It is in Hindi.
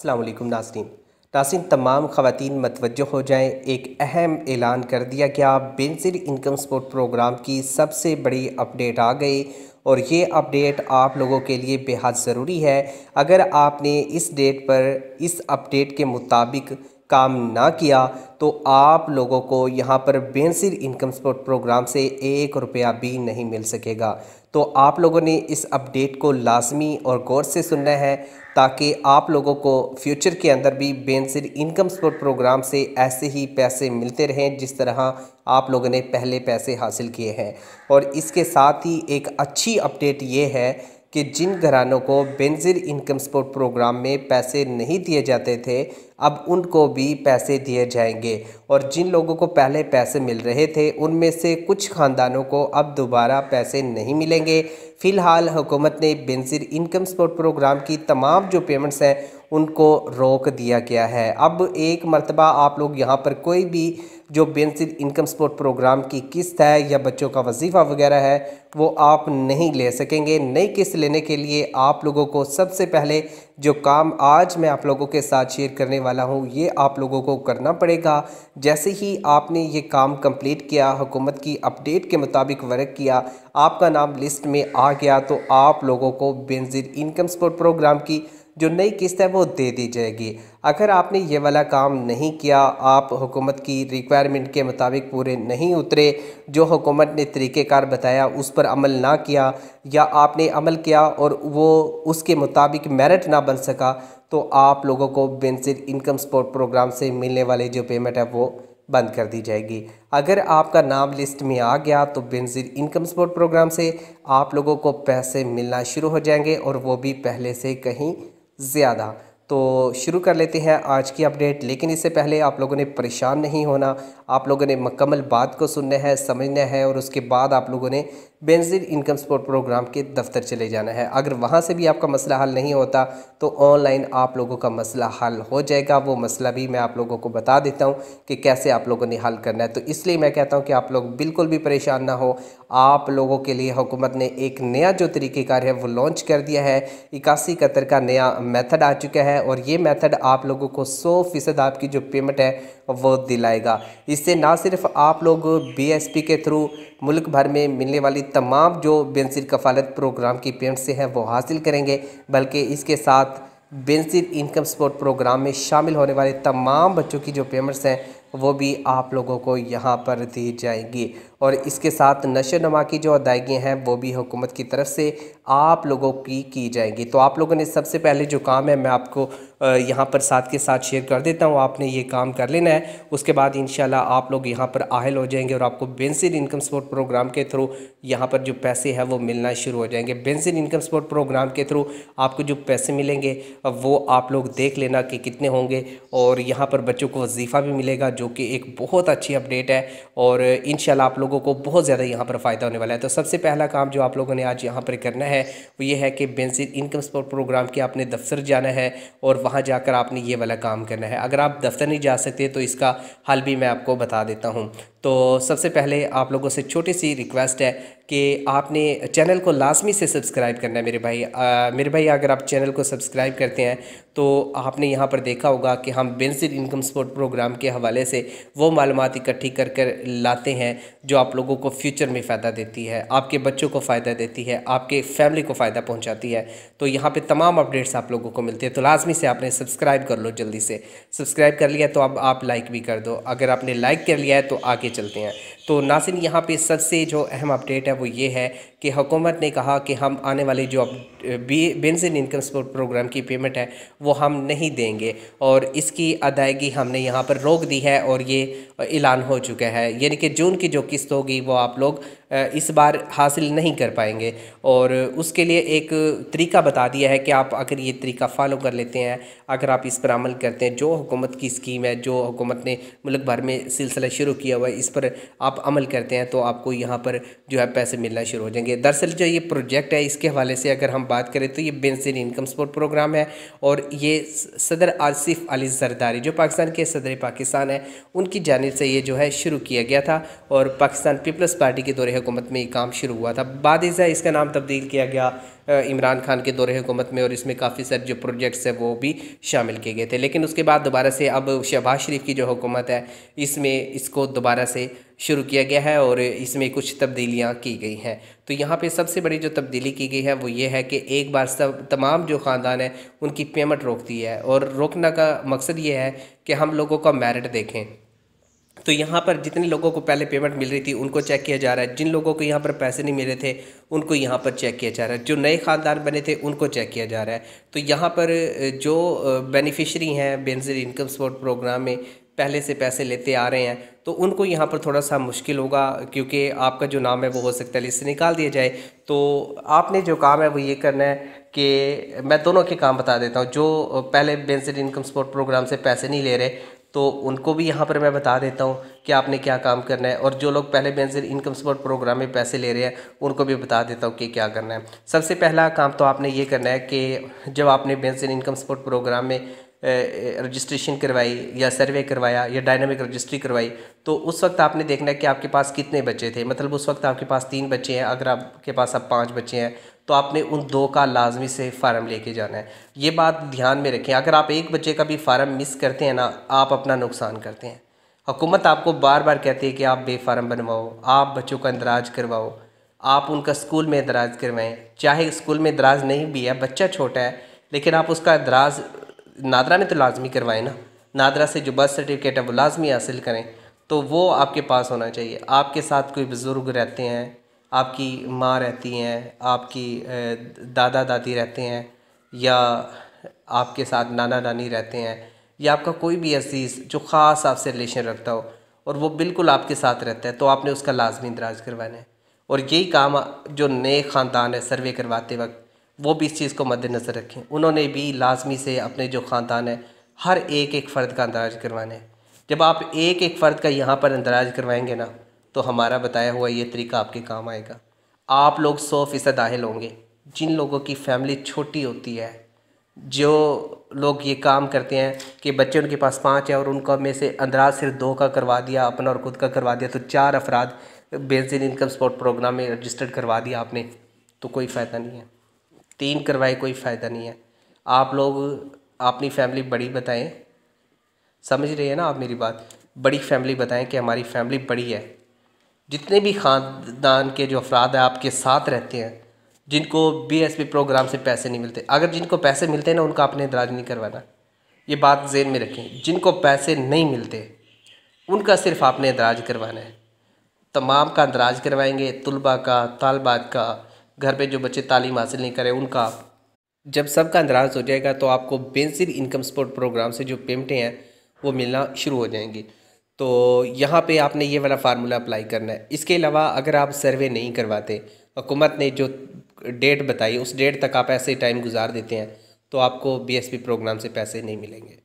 अस्सलाम वालेकुम नाज़रीन तमाम ख़वातीन मतवज्जो हो जाएं। एक अहम ऐलान कर दिया गया। बेनज़ीर इनकम सपोर्ट प्रोग्राम की सबसे बड़ी अपडेट आ गई और ये अपडेट आप लोगों के लिए बेहद ज़रूरी है। अगर आपने इस डेट पर इस अपडेट के मुताबिक काम ना किया तो आप लोगों को यहाँ पर बेनज़ीर इनकम सपोर्ट प्रोग्राम से 1 रुपया भी नहीं मिल सकेगा। तो आप लोगों ने इस अपडेट को लाजमी और गौर से सुनना है ताकि आप लोगों को फ्यूचर के अंदर भी बेनज़ीर इनकम सपोर्ट प्रोग्राम से ऐसे ही पैसे मिलते रहें जिस तरह आप लोगों ने पहले पैसे हासिल किए हैं। और इसके साथ ही एक अच्छी अपडेट ये है कि जिन घरानों को बेनज़ीर इनकम सपोर्ट प्रोग्राम में पैसे नहीं दिए जाते थे अब उनको भी पैसे दिए जाएंगे। और जिन लोगों को पहले पैसे मिल रहे थे उनमें से कुछ ख़ानदानों को अब दोबारा पैसे नहीं मिलेंगे। फ़िलहाल हुकूमत ने बेनज़ीर इनकम सपोर्ट प्रोग्राम की तमाम जो पेमेंट्स हैं उनको रोक दिया गया है। अब एक मरतबा आप लोग यहाँ पर कोई भी जो बेनज़ीर इनकम सपोर्ट प्रोग्राम की किस्त है या बच्चों का वजीफ़ा वगैरह है वो आप नहीं ले सकेंगे। नई किस्त लेने के लिए आप लोगों को सबसे पहले जो काम आज मैं आप लोगों के साथ शेयर करने वाला हूँ ये आप लोगों को करना पड़ेगा। जैसे ही आपने ये काम कंप्लीट किया, हुकूमत की अपडेट के मुताबिक वर्क किया, आपका नाम लिस्ट में आ गया तो आप लोगों को बेनज़ीर इनकम सपोर्ट प्रोग्राम की जो नई किस्त है वो दे दी जाएगी। अगर आपने ये वाला काम नहीं किया, आप हुकूमत की रिक्वायरमेंट के मुताबिक पूरे नहीं उतरे, जो हुकूमत ने तरीक़ेकार बताया उस पर अमल ना किया या आपने अमल किया और वो उसके मुताबिक मेरिट ना बन सका तो आप लोगों को बेनज़ीर इनकम सपोर्ट प्रोग्राम से मिलने वाले जो पेमेंट है वो बंद कर दी जाएगी। अगर आपका नाम लिस्ट में आ गया तो बेनज़ीर इनकम सपोर्ट प्रोग्राम से आप लोगों को पैसे मिलना शुरू हो जाएंगे और वो भी पहले से कहीं ज़्यादा। तो शुरू कर लेते हैं आज की अपडेट, लेकिन इससे पहले आप लोगों ने परेशान नहीं होना। आप लोगों ने मुकम्मल बात को सुनना है, समझना है और उसके बाद आप लोगों ने बेनज़ीर इनकम सपोर्ट प्रोग्राम के दफ्तर चले जाना है। अगर वहाँ से भी आपका मसला हल नहीं होता तो ऑनलाइन आप लोगों का मसला हल हो जाएगा। वो मसला भी मैं आप लोगों को बता देता हूँ कि कैसे आप लोगों ने हल करना है। तो इसलिए मैं कहता हूँ कि आप लोग बिल्कुल भी परेशान ना हो। आप लोगों के लिए हुकूमत ने एक नया जो तरीक़ेकार है वो लॉन्च कर दिया है। 81 कतर का नया मेथड आ चुका है और ये मेथड आप लोगों को 100% आपकी जो पेमेंट है वो दिलाएगा। इससे ना सिर्फ आप लोग BSP के थ्रू मुल्क भर में मिलने वाली तमाम जो बेनज़ीर कफ़ालत प्रोग्राम की पेमेंट से हैं वो हासिल करेंगे, बल्कि इसके साथ बेनज़ीर इनकम सपोर्ट प्रोग्राम में शामिल होने वाले तमाम बच्चों की जो पेमेंट्स हैं वो भी आप लोगों को यहाँ पर दी जाएगी। और इसके साथ नशो नमा की जो अदायगियाँ हैं वो भी हुकूमत की तरफ से आप लोगों की जाएंगी। तो आप लोगों ने सबसे पहले जो काम है मैं आपको यहाँ पर साथ के साथ शेयर कर देता हूँ, आपने ये काम कर लेना है। उसके बाद इंशाल्लाह आप लोग यहाँ पर आहिल हो जाएंगे और आपको बेनज़ीर इनकम सपोर्ट प्रोग्राम के थ्रू यहाँ पर जो पैसे हैं वो मिलना शुरू हो जाएंगे। बेनज़ीर इनकम सपोर्ट प्रोग्राम के थ्रू आपको जो पैसे मिलेंगे वो आप लोग देख लेना कि कितने होंगे। और यहाँ पर बच्चों को वजीफ़ा भी मिलेगा जो कि एक बहुत अच्छी अपडेट है और इंशाल्लाह आप लोगों को बहुत ज़्यादा यहाँ पर फ़ायदा होने वाला है। तो सबसे पहला काम जो आप लोगों ने आज यहाँ पर करना है वो ये है कि बेनज़ीर इनकम सपोर्ट प्रोग्राम के आपने दफ्तर जाना है और वहाँ जाकर आपने ये वाला काम करना है। अगर आप दफ्तर नहीं जा सकते तो इसका हल भी मैं आपको बता देता हूँ। तो सबसे पहले आप लोगों से छोटी सी रिक्वेस्ट है कि आपने चैनल को लाजमी से सब्सक्राइब करना है मेरे भाई अगर आप चैनल को सब्सक्राइब करते हैं तो आपने यहाँ पर देखा होगा कि हम बेनज़ीर इनकम सपोर्ट प्रोग्राम के हवाले से वो मालूमात इकट्ठी कर कर लाते हैं जो आप लोगों को फ्यूचर में फ़ायदा देती है, आपके बच्चों को फ़ायदा देती है, आपके फैमिली को फ़ायदा पहुँचाती है। तो यहाँ पर तमाम अपडेट्स आप लोगों को मिलती है। तो लाजमी से आपने सब्सक्राइब कर लो, जल्दी से सब्सक्राइब कर लिया तो अब आप लाइक भी कर दो। अगर आपने लाइक कर लिया है तो आगे चलते हैं। तो नाज़रीन यहाँ पे सबसे जो अहम अपडेट है वो ये है कि हुकूमत ने कहा कि हम आने वाली जो बेनज़ीर इनकम सपोर्ट प्रोग्राम की पेमेंट है वो हम नहीं देंगे और इसकी अदायगी हमने यहाँ पर रोक दी है और ये ऐलान हो चुका है। यानी कि जून की जो किस्त होगी वो आप लोग इस बार हासिल नहीं कर पाएंगे और उसके लिए एक तरीका बता दिया है कि आप अगर ये तरीका फ़ॉलो कर लेते हैं, अगर आप इस पर अमल करते हैं, जो हुकूमत की स्कीम है, जो हुकूमत ने मुल्क भर में सिलसिला शुरू किया हुआ है, इस पर आप अमल करते हैं तो आपको यहाँ पर जो है पैसे मिलना शुरू हो जाएंगे। दरअसल जो ये प्रोजेक्ट है इसके हवाले से अगर हम बात करें तो ये बेनज़ीर इनकम सपोर्ट प्रोग्राम है और ये सदर आसिफ अली जरदारी जो पाकिस्तान के सदर पाकिस्तान है उनकी जानिब से ये जो है शुरू किया गया था और पाकिस्तान पीपल्स पार्टी के दौरे हुकूमत में ये काम शुरू हुआ था। बाद इसका नाम तब्दील किया गया इमरान खान के दौरे हुकूमत में, और इसमें काफ़ी सारे जो प्रोजेक्ट्स हैं वो भी शामिल किए गए थे। लेकिन उसके बाद दोबारा से अब शहबाज शरीफ की जो हुकूमत है इसमें इसको दोबारा से शुरू किया गया है और इसमें कुछ तब्दीलियाँ की गई हैं। तो यहाँ पे सबसे बड़ी जो तब्दीली की गई है वो ये है कि एक बार सब तमाम जो ख़ानदान है उनकी पेमेंट रोक दी है, और रोकने का मकसद ये है कि हम लोगों का मेरिट देखें। तो यहाँ पर जितने लोगों को पहले पेमेंट मिल रही थी उनको चेक किया जा रहा है, जिन लोगों को यहाँ पर पैसे नहीं मिले थे उनको यहाँ पर चेक किया जा रहा है, जो नए ख़ानदान बने थे उनको चेक किया जा रहा है। तो यहाँ पर जो बेनिफिशरी हैं बेनज़ीर इनकम सपोर्ट प्रोग्राम में पहले से पैसे लेते आ रहे हैं तो उनको यहाँ पर थोड़ा सा मुश्किल होगा, क्योंकि आपका जो नाम है वो हो सकता है लिस्ट से निकाल दिया जाए। तो आपने जो काम है वो ये करना है कि मैं दोनों के काम बता देता हूँ। जो पहले बेनज़ीर इनकम सपोर्ट प्रोग्राम से पैसे नहीं ले रहे तो उनको भी यहाँ पर मैं बता देता हूँ कि आपने क्या काम करना है, और जो लोग पहले बेनज़ीर इनकम सपोर्ट प्रोग्राम में पैसे ले रहे हैं उनको भी बता देता हूँ कि क्या करना है। सबसे पहला काम तो आपने ये करना है कि जब आपने बेनज़ीर इनकम सपोर्ट प्रोग्राम में रजिस्ट्रेशन करवाई या सर्वे करवाया या डायनामिक रजिस्ट्री करवाई, तो उस वक्त आपने देखना है कि आपके पास कितने बच्चे थे। मतलब उस वक्त आपके पास 3 बच्चे हैं, अगर आपके पास अब 5 बच्चे हैं तो आपने उन 2 का लाजमी से फ़ार्म लेके जाना है। ये बात ध्यान में रखें, अगर आप एक बच्चे का भी फ़ार्म मिस करते हैं ना, आप अपना नुकसान करते हैं। हुकूमत आपको बार बार कहती है कि आप बेफ़ार्म बनवाओ, आप बच्चों का इंदराज करवाओ, आप उनका स्कूल में इंदराज करवाएं। चाहे स्कूल में इंदराज नहीं भी है, बच्चा छोटा है, लेकिन आप उसका इंदराज नादरा में तो लाजमी करवाएं ना। नादरा से जो बर्थ सर्टिफिकेट है वो लाजमी हासिल करें, तो वो आपके पास होना चाहिए। आपके साथ कोई बुज़ुर्ग रहते हैं, आपकी माँ रहती हैं, आपकी दादा दादी रहते हैं, या आपके साथ नाना नानी रहते हैं, या आपका कोई भी अजीज़ जो ख़ास आपसे रिलेशन रखता हो और वो बिल्कुल आपके साथ रहता है, तो आपने उसका लाजमी इंदराज करवाना है। और यही काम जो नए ख़ानदान है सर्वे करवाते वक्त वो भी इस चीज़ को मद्देनज़र रखें, उन्होंने भी लाजमी से अपने जो ख़ानदान है हर एक फ़र्द का इंदराज करवाना है। जब आप एक फ़र्द का यहाँ पर इंदराज करवाएंगे ना, तो हमारा बताया हुआ ये तरीका आपके काम आएगा। आप लोग 100% दाखिल होंगे। जिन लोगों की फैमिली छोटी होती है, जो लोग ये काम करते हैं कि बच्चे उनके पास 5 है और उनका में से अंदराज सिर्फ 2 का करवा दिया, अपना और खुद का करवा दिया, तो 4 अफराद बेनज़ीर इनकम सपोर्ट प्रोग्राम में रजिस्टर्ड करवा दिया आपने, तो कोई फ़ायदा नहीं है। 3 करवाए, कोई फ़ायदा नहीं है। आप लोग अपनी फैमिली बड़ी बताएं, समझ रहे हैं ना आप मेरी बात, बड़ी फैमिली बताएं कि हमारी फैमिली बड़ी है। जितने भी ख़ानदान के जो अफराद हैं आपके साथ रहते हैं, जिनको बीएसपी प्रोग्राम से पैसे नहीं मिलते, अगर जिनको पैसे मिलते हैं ना उनका आपने इंदराज नहीं करवाना, ये बात ज़हन में रखें। जिनको पैसे नहीं मिलते उनका सिर्फ आपने इंदराज करवाना है। तमाम का इंदराज करवाएंगे, तुलबा का, तालबात का, घर पे जो बच्चे तालीम हासिल नहीं करें उनका। जब सबका इंदराज हो जाएगा तो आपको बेनज़ीर इनकम सपोर्ट प्रोग्राम से जो पेमेंटें हैं वो मिलना शुरू हो जाएंगी। तो यहाँ पे आपने ये वाला फार्मूला अप्लाई करना है। इसके अलावा अगर आप सर्वे नहीं करवाते, हुकूमत ने जो डेट बताई उस डेट तक आप ऐसे टाइम गुजार देते हैं, तो आपको बीएसपी प्रोग्राम से पैसे नहीं मिलेंगे।